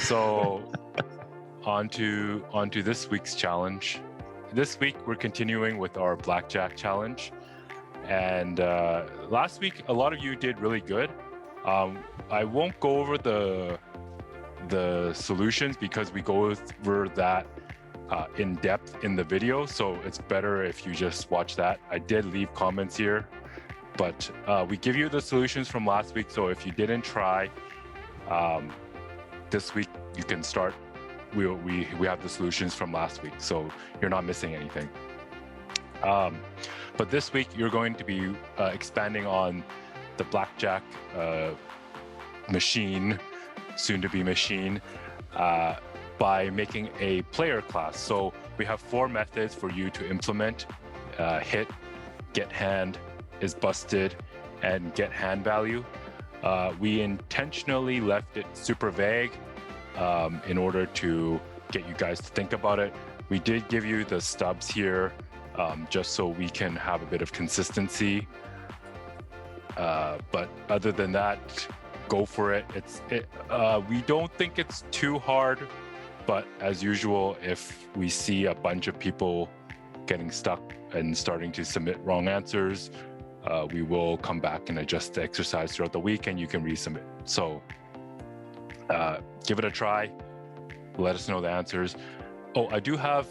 So on to this week's challenge. This week we're continuing with our Blackjack challenge. And last week a lot of you did really good. I won't go over the solutions because we go over that in depth in the video, so it's better if you just watch that. I did leave comments here, but we give you the solutions from last week, so if you didn't try this week, you can start. We have the solutions from last week, so you're not missing anything. But this week you're going to be expanding on the Blackjack machine, soon to be machine, by making a player class. So we have 4 methods for you to implement: hit, getHand, isBusted, and getHandValue. We intentionally left it super vague in order to get you guys to think about it. We did give you the stubs here just so we can have a bit of consistency. But other than that, go for it. We don't think it's too hard, but as usual, if we see a bunch of people getting stuck and starting to submit wrong answers, we will come back and adjust the exercise throughout the week, and you can resubmit. So give it a try. Let us know the answers. Oh, I do have,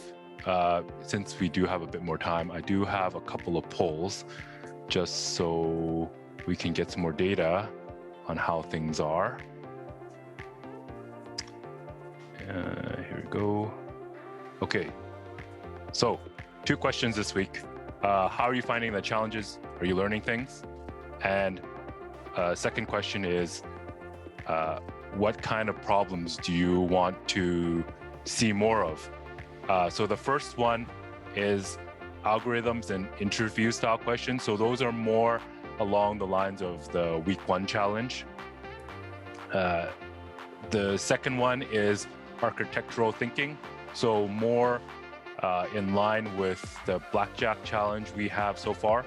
since we do have a bit more time, I do have a couple of polls just so we can get some more data on how things are. Here we go. Okay, so 2 questions this week. How are you finding the challenges? Are you learning things? And second question is, what kind of problems do you want to see more of? So the first one is algorithms and interview style questions. So those are more along the lines of the week 1 challenge. The second one is architectural thinking. So more in line with the Blackjack challenge we have so far.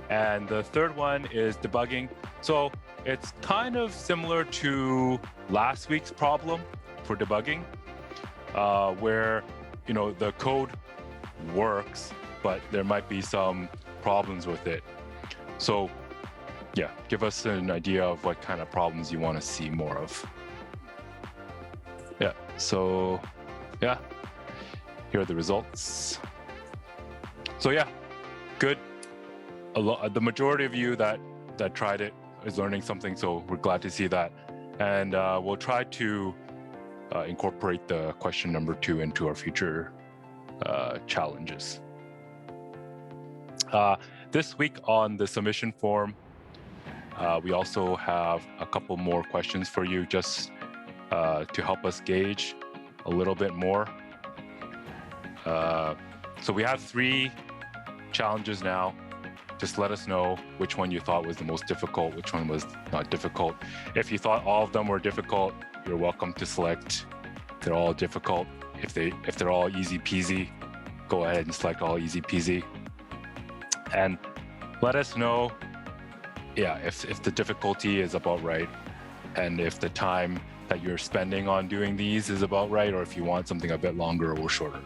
And the third one is debugging. So it's kind of similar to last week's problem for debugging, where the code works, but there might be some problems with it. So yeah, give us an idea of what kind of problems you want to see more of. Yeah, so yeah, here are the results. So yeah, good. The majority of you that tried it is learning something, so we're glad to see that. And we'll try to incorporate the question number 2 into our future challenges. This week on the submission form, we also have a couple more questions for you, just to help us gauge a little bit more. So we have 3 challenges now. Just let us know which one you thought was the most difficult, which one was not difficult. If you thought all of them were difficult, you're welcome to select they're all difficult. If they're all easy peasy, go ahead and select all easy peasy. And let us know, yeah, if the difficulty is about right, and if the time that you're spending on doing these is about right, or if you want something a bit longer or shorter.